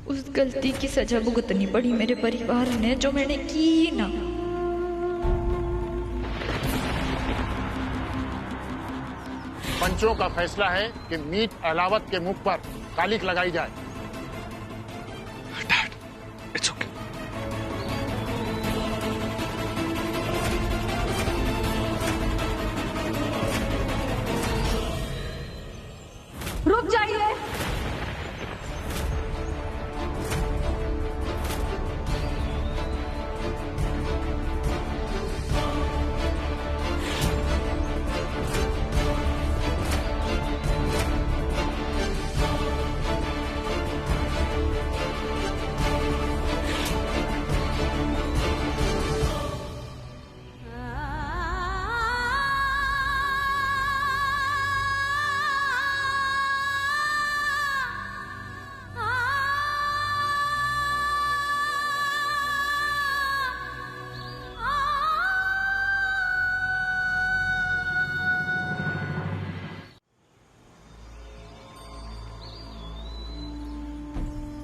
उस गलती की सजा भुगतनी पड़ी मेरे परिवार ने, जो मैंने की ना। पंचों का फैसला है कि मीत अहलावत के मुख पर कालिक लगाई जाए। Dad, it's okay. रुक जाइए।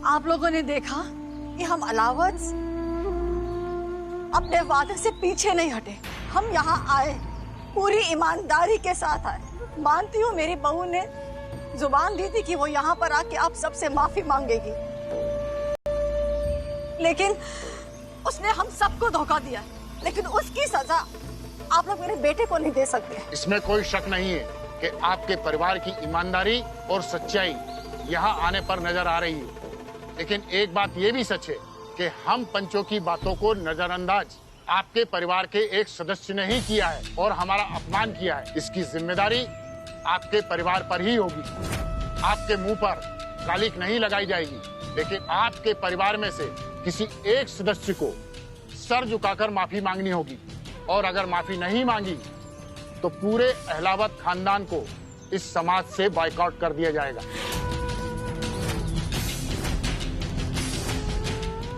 आप लोगों ने देखा कि हम अलावत अपने वादे से पीछे नहीं हटे। हम यहाँ आए, पूरी ईमानदारी के साथ आए। मानती हूँ मेरी बहू ने जुबान दी थी कि वो यहाँ पर आके आप सबसे माफी मांगेगी, लेकिन उसने हम सबको धोखा दिया। लेकिन उसकी सजा आप लोग मेरे बेटे को नहीं दे सकते। इसमें कोई शक नहीं है कि आपके परिवार की ईमानदारी और सच्चाई यहाँ आने पर नजर आ रही है। लेकिन एक बात ये भी सच है कि हम पंचों की बातों को नजरअंदाज आपके परिवार के एक सदस्य ने ही किया है और हमारा अपमान किया है। इसकी जिम्मेदारी आपके परिवार पर ही होगी। आपके मुंह पर कालिक नहीं लगाई जाएगी, लेकिन आपके परिवार में से किसी एक सदस्य को सर झुकाकर माफी मांगनी होगी। और अगर माफी नहीं मांगी तो पूरे अहलावत खानदान को इस समाज से बायकॉट कर दिया जाएगा।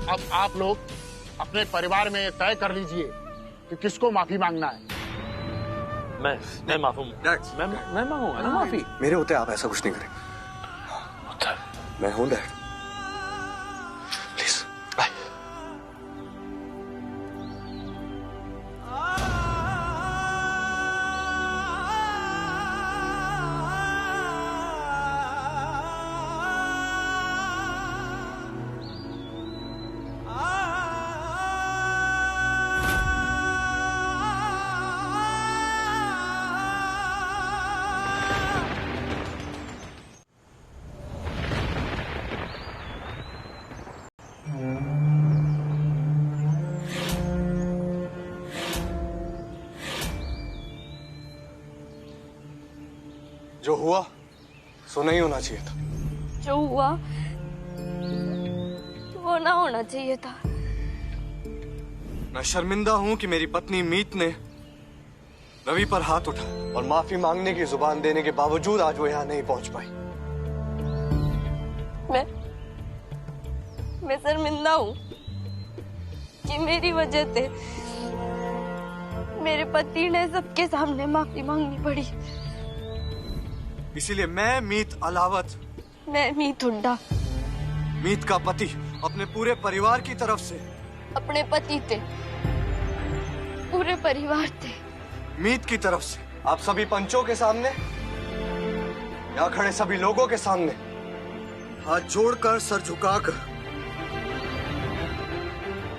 अब आप लोग अपने परिवार में तय कर लीजिए कि किसको माफी मांगना है। मैं माफूम। मैं मांगूंगा ना माफी। मेरे होते आप ऐसा कुछ नहीं करेंगे। मैं हूं डैड। Please bye. जो हुआ सो नहीं होना चाहिए था। जो हुआ वो ना होना चाहिए था। मैं शर्मिंदा हूं कि मेरी पत्नी मीत ने रवि पर हाथ उठाया और माफी मांगने की जुबान देने के बावजूद आज वो यहाँ नहीं पहुंच पाई। मैं शर्मिंदा हूँ कि मेरी वजह से मेरे पति ने सबके सामने माफी मांगनी पड़ी। इसीलिए मैं मीत अलावत, मैं मीत हुड्डा, मीत का पति, अपने पूरे परिवार की तरफ से, अपने पति थे, पूरे परिवार थे, मीत की तरफ से आप सभी पंचों के सामने, यहाँ खड़े सभी लोगों के सामने हाथ जोड़कर, सर झुकाकर,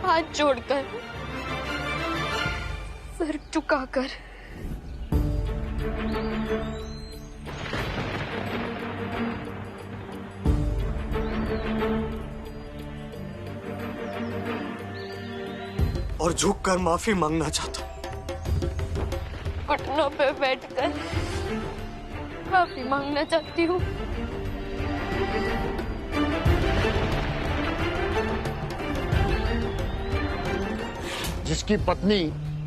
हाथ जोड़कर, सर झुकाकर और झुककर माफी मांगना चाहता हूँ। घुटनों पे बैठकर माफी मांगना चाहती हूँ। जिसकी पत्नी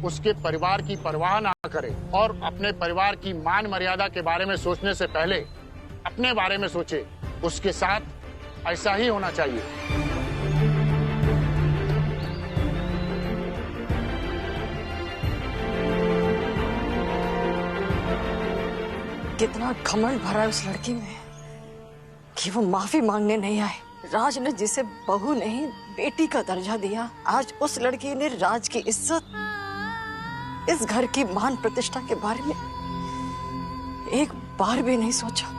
उसके परिवार की परवाह ना करे और अपने परिवार की मान मर्यादा के बारे में सोचने से पहले अपने बारे में सोचे, उसके साथ ऐसा ही होना चाहिए। कितना घमंड भरा है उस लड़की में कि वो माफी मांगने नहीं आए। राज ने जिसे बहू नहीं बेटी का दर्जा दिया, आज उस लड़की ने राज की इज्जत, इस घर की मान प्रतिष्ठा के बारे में एक बार भी नहीं सोचा।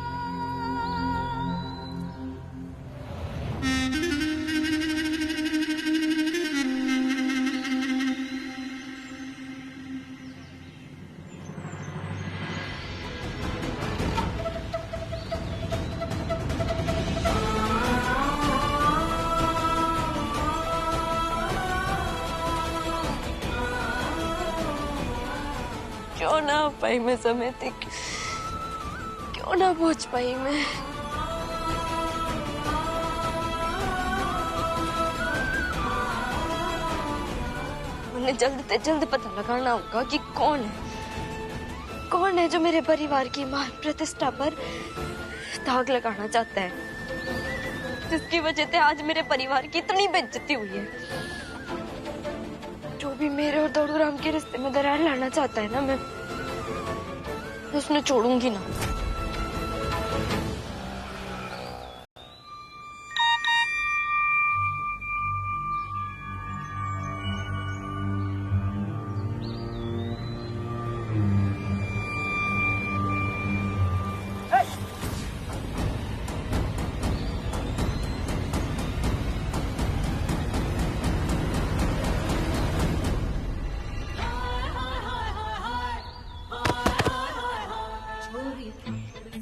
क्यों ना आ पाई मैं समय तक, क्यों ना पहुंच पाई मैं। मुझे जल्द से जल्द पता लगाना होगा कि कौन है जो मेरे परिवार की मान प्रतिष्ठा पर दाग लगाना चाहता है, जिसकी वजह से आज मेरे परिवार की इतनी बेइज्जती हुई है। जो भी मेरे और दौड़ू राम के रिश्ते में दरार लाना चाहता है ना, मैं उसने छोड़ूंगी ना।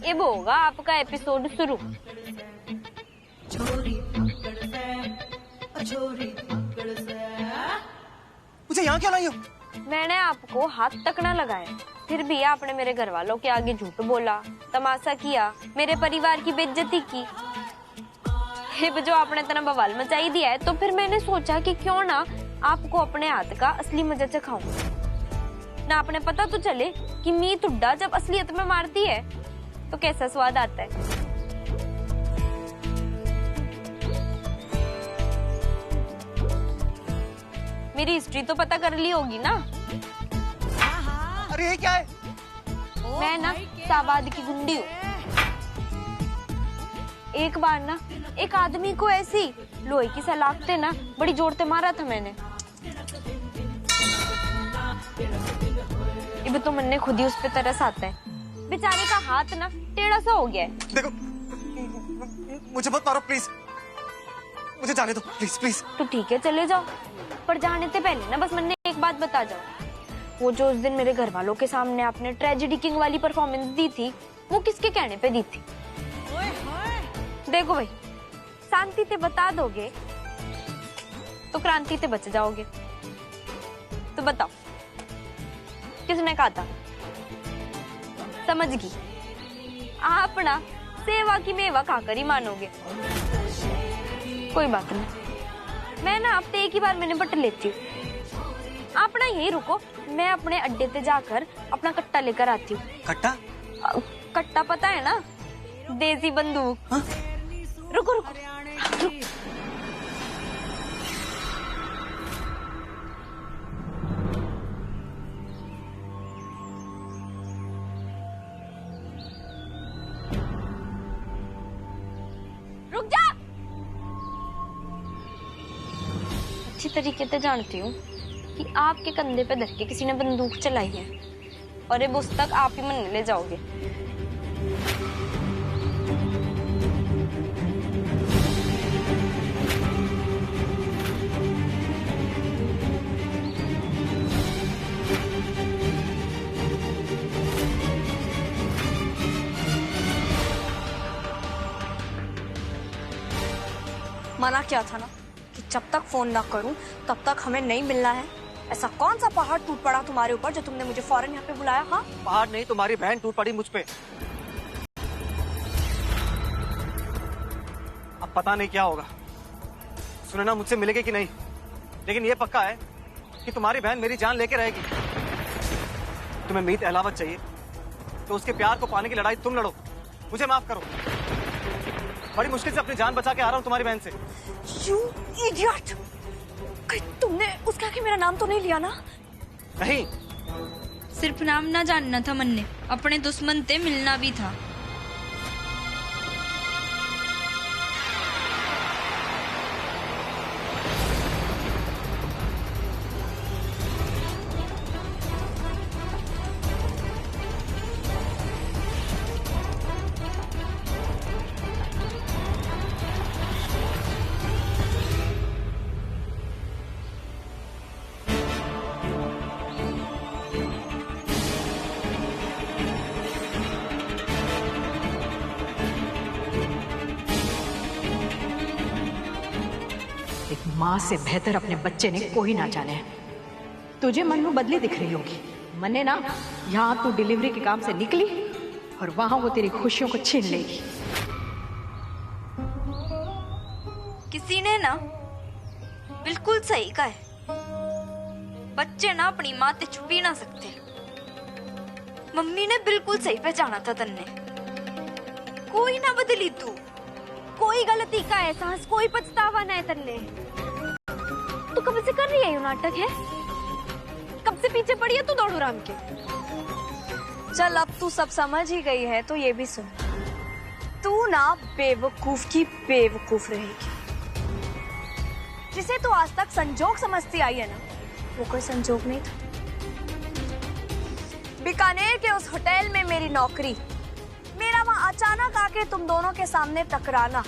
अब होगा आपका एपिसोड शुरू। मुझे यहाँ क्यों लाई हो? मैंने आपको हाथ तक ना लगाया, फिर भी आपने मेरे घर वालों के आगे झूठ बोला, तमाशा किया, मेरे परिवार की बेइज्जती की। अब जो आपने इतना बवाल मचाई दिया है, तो फिर मैंने सोचा कि क्यों ना आपको अपने हाथ का असली मजा चखाऊं। ना आपने पता तो चले कि मीत उड्डा जब असलियत में मारती है तो कैसा स्वाद आता है। मेरी हिस्ट्री तो पता कर ली होगी ना। अरे ये क्या है? मैं ना साबाद की गुंडी हूँ। एक बार ना एक आदमी को ऐसी लोहे की सलाखते ना बड़ी जोर से मारा था मैंने। अब तो मन ने खुद ही उस पे तरस आता है। बेचारे का हाथ ना टेढ़ा सा हो गया है। देखो, मुझे मत मारो प्लीज, मुझे जाने दो प्लीज प्लीज। तो ठीक है चले जाओ, पर जाने से पहले ना बस मन ने एक बात बता जाओ। वो जो उस दिन मेरे घर वालों के सामने आपने ट्रेजेडी किंग वाली परफॉर्मेंस दी थी, वो किसके कहने पे दी थी? देखो भाई, शांति से बता दोगे तो क्रांति से बच जाओगे। तो बताओ किसने कहा था? समझ गई, आप ना सेवा की मेवा खाकर ही मानोगे। कोई बात नहीं, मैं ना हफ्ते एक ही बार मैंने बट लेती हूँ। आप ना यही रुको, मैं अपने अड्डे पे जाकर अपना कट्टा लेकर आती हूँ। कट्टा? कट्टा पता है ना, देसी बंदूक। हाँ? रुको रुको, रुको। रुक जा। अच्छी तरीके से जानती हूँ कि आपके कंधे पे धर के किसी ने बंदूक चलाई है, और ये उस तक आप ही मन ले जाओगे। मना किया था ना कि जब तक फोन ना करूं तब तक हमें नहीं मिलना है। ऐसा कौन सा पहाड़ टूट पड़ा तुम्हारे ऊपर जो तुमने मुझे फौरन यहाँ पे बुलाया? हाँ, पहाड़ नहीं, तुम्हारी बहन टूट पड़ी मुझ पे। अब पता नहीं क्या होगा, सुनना मुझसे मिलेगी कि नहीं, लेकिन ये पक्का है कि तुम्हारी बहन मेरी जान लेके रहेगी। तुम्हें मीत अहलावत चाहिए तो उसके प्यार को पाने की लड़ाई तुम लड़ो, मुझे माफ करो। बड़ी मुश्किल से अपनी जान बचा के आ रहा हूँ तुम्हारी बहन से। You idiot! कहीं तुमने उसके आगे मेरा नाम तो नहीं लिया ना? नहीं, सिर्फ नाम ना जानना था मन ने, अपने दुश्मन से मिलना भी था। माँ से बेहतर अपने बच्चे ने कोई ना जाने। तुझे मन में बदली दिख रही होगी, मने ना यहाँ तू डिलीवरी के काम से निकली और वहां वो तेरी खुशियों को छीन लेगी। किसी ने ना बिल्कुल सही कहा है, बच्चे ना अपनी माँ से छुपी ना सकते। मम्मी ने बिल्कुल सही पहचाना था तन्ने। कोई ना बदली तू, कोई गलती का एहसास, कोई पछतावा ना है तन्ने। तू कब से कर रही है ये नाटक है? कब से पीछे पड़ी है तू दौड़ू राम के? चल अब तू सब समझ ही गई है तो ये भी सुन, तू ना बेवकूफ की बेवकूफ रहेगी। जिसे तू आज तक संजोग समझती आई है ना, वो कोई संजोग नहीं था। बीकानेर के उस होटल में मेरी नौकरी, मेरा वहां अचानक आके तुम दोनों के सामने टकराना,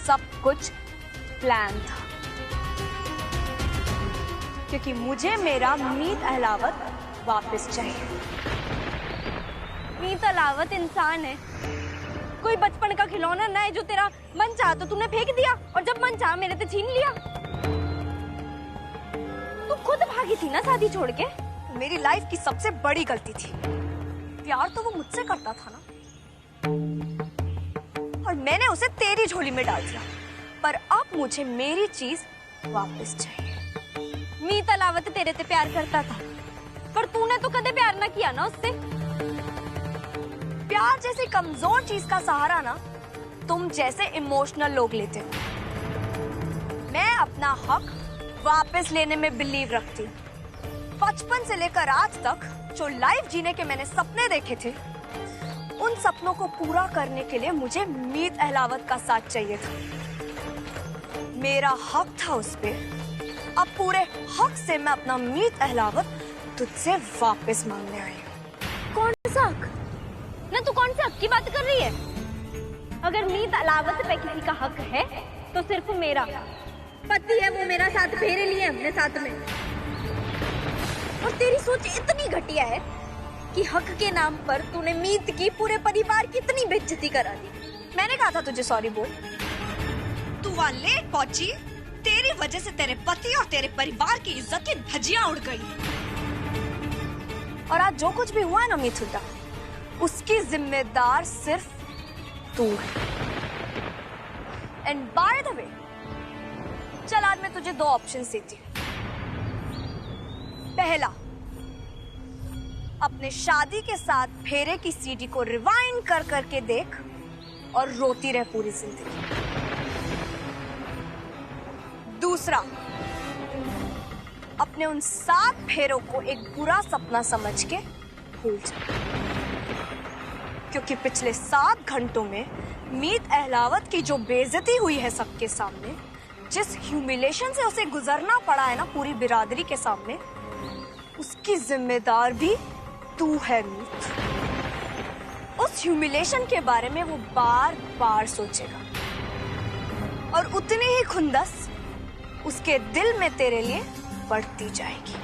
सब कुछ प्लान था। क्योंकि मुझे मेरा मीत अहलावत वापस चाहिए। मीत अहलावत इंसान है, कोई बचपन का खिलौना ना है जो तेरा मन चाहा तो तूने फेंक दिया और जब मन चाहा मेरे से छीन लिया। तू खुद भागी थी ना शादी छोड़ के। मेरी लाइफ की सबसे बड़ी गलती थी। प्यार तो वो मुझसे करता था ना, और मैंने उसे तेरी झोली में डाल दिया। पर अब मुझे मेरी चीज वापस चाहिए। मीत अहलावत तेरे से प्यार करता था, पर तूने तो कदे प्यार ना किया ना उससे। प्यार जैसी कमजोर चीज का सहारा ना तुम जैसे इमोशनल लोग लेते हो। मैं अपना हक वापस लेने में बिलीव रखती हूँ। बचपन से लेकर आज तक जो लाइफ जीने के मैंने सपने देखे थे, उन सपनों को पूरा करने के लिए मुझे मीत अहलावत का साथ चाहिए था। मेरा हक था उस पे। अब पूरे हक से मैं अपना मीत अहलावत तुझसे वापस मांगने आई हूँ। कौन सा हक? ना तू कौन से हक की बात कर रही है? अगर मीत अहलावत पे किसी का हक है तो सिर्फ मेरा। पति है वो, मेरा साथ फेरे लिए अपने साथ में। और तेरी सोच इतनी घटिया है कि हक के नाम पर तूने मीत की पूरे परिवार की इतनी बेइज्जती करा दी। मैंने कहा था तुझे सॉरी बोल। तू वहाँ लेट पहुंची, तेरी वजह से तेरे पति और तेरे परिवार की इज्जत की धज्जियां उड़ गई। और आज जो कुछ भी हुआ है ना मीत हुड्डा, उसकी जिम्मेदार सिर्फ तू है। एंड बाय द वे, चल आज मैं तुझे दो ऑप्शंस देती हूँ। पहला, अपने शादी के साथ फेरे की सीडी को रिवाइंड कर करके देख और रोती रह पूरी जिंदगी। दूसरा, अपने उन 7 फेरों को एक बुरा सपना समझ के भूल जा। क्योंकि पिछले 7 घंटों में मीत अहलावत की जो बेइज्जती हुई है सबके सामने, जिस ह्यूमिलेशन से उसे गुजरना पड़ा है ना पूरी बिरादरी के सामने, उसकी जिम्मेदार भी तू है मीत। उस ह्यूमिलेशन के बारे में वो बार बार सोचेगा और उतनी ही खुंदस उसके दिल में तेरे लिए बढ़ती जाएगी।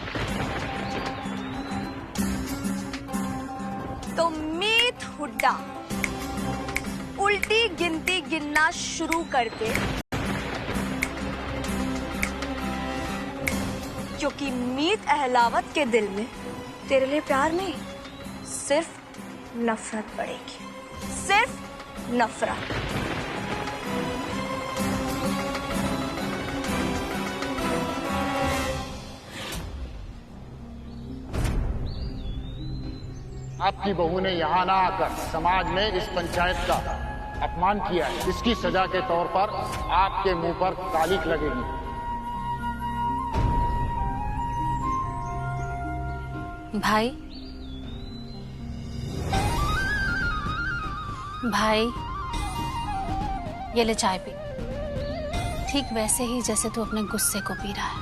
तो मीत हुड्डा, उल्टी गिनती गिनना शुरू कर दे, क्योंकि मीत अहलावत के दिल में तेरे लिए प्यार नहीं, सिर्फ नफरत बढ़ेगी। सिर्फ नफरत। आपकी बहू ने यहाँ ना आकर समाज में इस पंचायत का अपमान किया है। इसकी सजा के तौर पर आपके मुंह पर तालिक लगेगी। भाई, भाई ये ले चाय पी। ठीक वैसे ही जैसे तू अपने गुस्से को पी रहा है,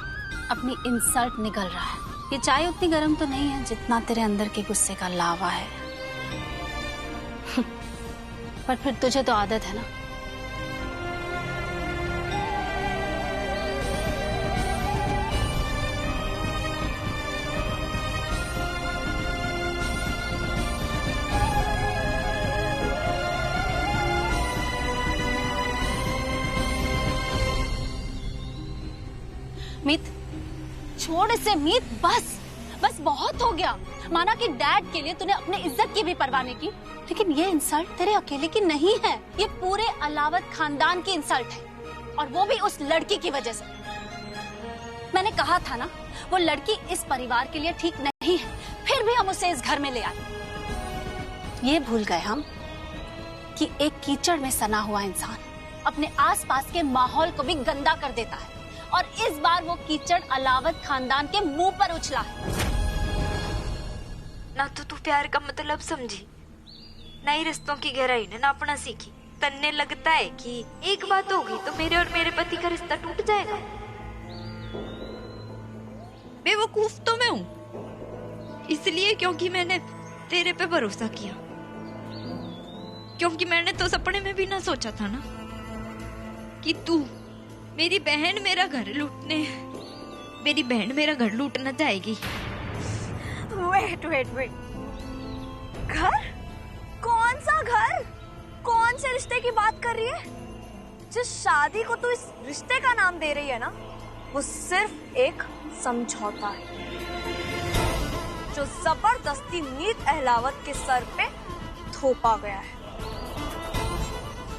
अपनी इंसल्ट निकल रहा है। ये चाय उतनी गर्म तो नहीं है जितना तेरे अंदर के गुस्से का लावा है। पर फिर तुझे तो आदत है ना। छोड़ इसे मीत, बस बस बहुत हो गया। माना कि डैड के लिए तूने अपने इज्जत की भी परवाह नहीं की, लेकिन ये इंसल्ट तेरे अकेले की नहीं है, ये पूरे अलावत खानदान की इंसल्ट है, और वो भी उस लड़की की वजह से। मैंने कहा था ना, वो लड़की इस परिवार के लिए ठीक नहीं है, फिर भी हम उसे इस घर में ले आए। ये भूल गए हम कि एक कीचड़ में सना हुआ इंसान अपने आसपास के माहौल को भी गंदा कर देता है, और इस बार वो कीचड़ अलावत खानदान के मुंह पर उछला है। ना तो तू प्यार का मतलब समझी, ना ही रिश्तों की गहराई ने नापना सीखी। तन्ने लगता है कि एक बात होगी तो मेरे और मेरे पति का रिश्ता टूट जाएगा। बेवकूफ तो मैं हूँ, इसलिए क्योंकि मैंने तेरे पे भरोसा किया, क्योंकि मैंने तो सपने में भी ना सोचा था ना कि तू मेरी बहन मेरा घर लूटना चाहेगी। वेट वेट वेट, घर? कौन सा घर? कौन से रिश्ते की बात कर रही है? जिस शादी को तू इस रिश्ते का नाम दे रही है ना, वो सिर्फ एक समझौता है जो जबरदस्ती मीत अहलावत के सर पे थोपा गया है।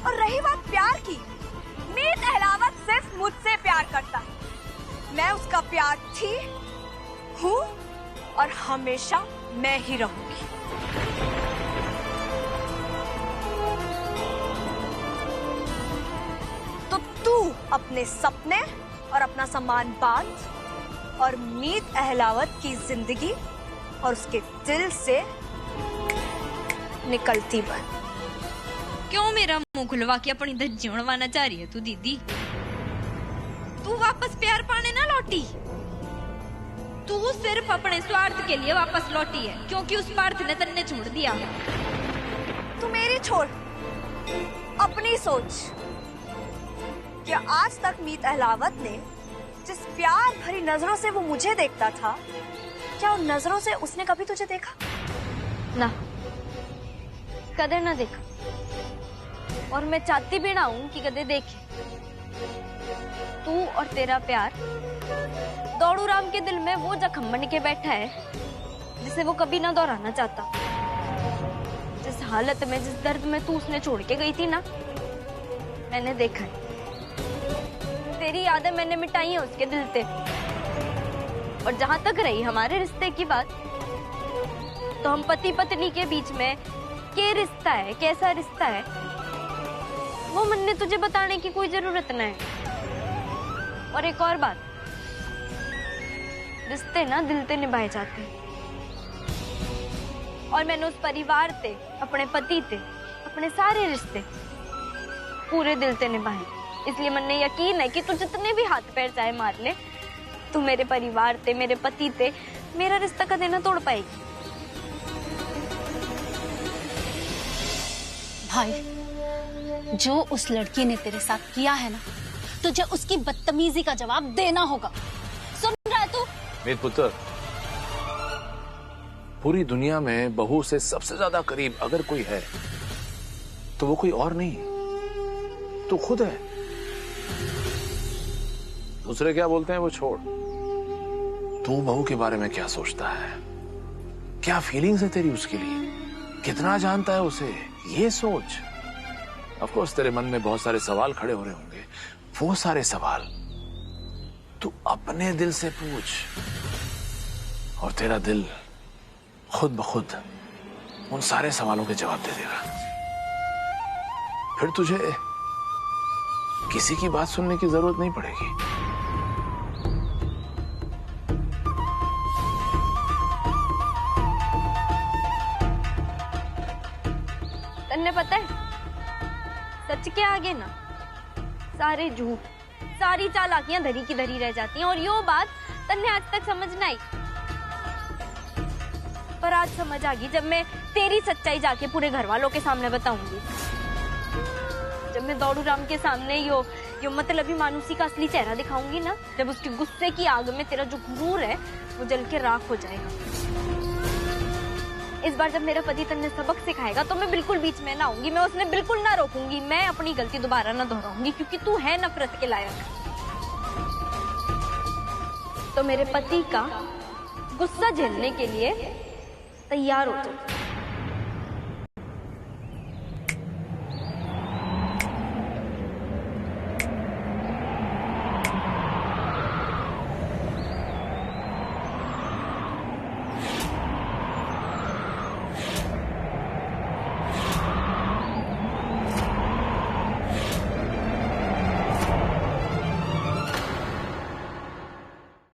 और रही बात प्यार की, मीत अहलावत सिर्फ मुझसे प्यार करता है। मैं उसका प्यार थी, हूँ और हमेशा मैं ही रहूंगी। तो तू अपने सपने और अपना सम्मान बांध और मीत अहलावत की जिंदगी और उसके दिल से निकलती बन। क्यों मेरा मुंह खुलवा के अपनी धज्जी उड़वाना चाह रही है तू दीदी? तू वापस प्यार पाने ना लौटी, तू सिर्फ अपने स्वार्थ के लिए वापस लौटी है, क्योंकि उस पार्थ ने तन्ने छोड़ दिया। तू मेरी छोड़, अपनी सोच। क्या आज तक मीत अहलावत ने जिस प्यार भरी नजरों से वो मुझे देखता था, क्या उन नजरों से उसने कभी तुझे देखा? ना, कदे ना देखा, और मैं चाहती भी ना हूं कि कदे देखे। तू और तेरा प्यार दौड़ू राम के दिल में वो जख्म बन के बैठा है जिसे वो कभी ना दोहराना चाहता। जिस हालत में, जिस दर्द में तू उसने छोड़ के गई थी ना, मैंने देखा है। तेरी यादें मैंने मिटाई है उसके दिल से। और जहां तक रही हमारे रिश्ते की बात, तो हम पति पत्नी के बीच में क्या रिश्ता है, कैसा रिश्ता है, वो मैंने तुझे बताने की कोई जरूरत नहीं है। और एक और बात, रिश्ते ना दिल से निभाए जाते हैं, और मैंने उस परिवार से, अपने पति से, अपने सारे रिश्ते पूरे दिल से निभाए। इसलिए मैंने यकीन है कि तू जितने भी हाथ पैर चाहे मार ले, तू मेरे परिवार से, मेरे पति से मेरा रिश्ता कदे ना तोड़ पाएगी। भाई, जो उस लड़की ने तेरे साथ किया है ना, तुझे उसकी बदतमीजी का जवाब देना होगा। सुन रहा है तू? मेरे पुत्र, पूरी दुनिया में बहू से सबसे ज्यादा करीब अगर कोई है तो वो कोई और नहीं, तू खुद है। दूसरे क्या बोलते हैं वो छोड़, तू बहू के बारे में क्या सोचता है, क्या फीलिंग्स है तेरी उसके लिए, कितना जानता है उसे, ये सोच। ऑफ कोर्स तेरे मन में बहुत सारे सवाल खड़े हो रहे होंगे, वो सारे सवाल तू अपने दिल से पूछ, और तेरा दिल खुद ब खुद उन सारे सवालों के जवाब दे देगा। फिर तुझे किसी की बात सुनने की जरूरत नहीं पड़ेगी। तन्ने पता है सच के आगे ना सारे झूठ, सारी चालाकियां धरी की धरी रह जाती हैं, और यो बात तन्ने आज तक समझ नहीं आई, पर आज समझ आ गई जब मैं तेरी सच्चाई जाके पूरे घर वालों के सामने बताऊंगी। जब मैं दौड़ू राम के सामने यो मतलबी मानुसी का असली चेहरा दिखाऊंगी ना, जब उसके गुस्से की आग में तेरा जो गुरूर है वो जल के राख हो जाएगा। इस बार जब मेरा पति तन्ने सबक सिखाएगा तो मैं बिल्कुल बीच में ना आऊंगी, मैं उसने बिल्कुल ना रोकूंगी, मैं अपनी गलती दोबारा ना दोहराऊंगी, क्योंकि तू है नफरत के लायक। तो मेरे पति का गुस्सा झेलने के लिए तैयार हो जाओ।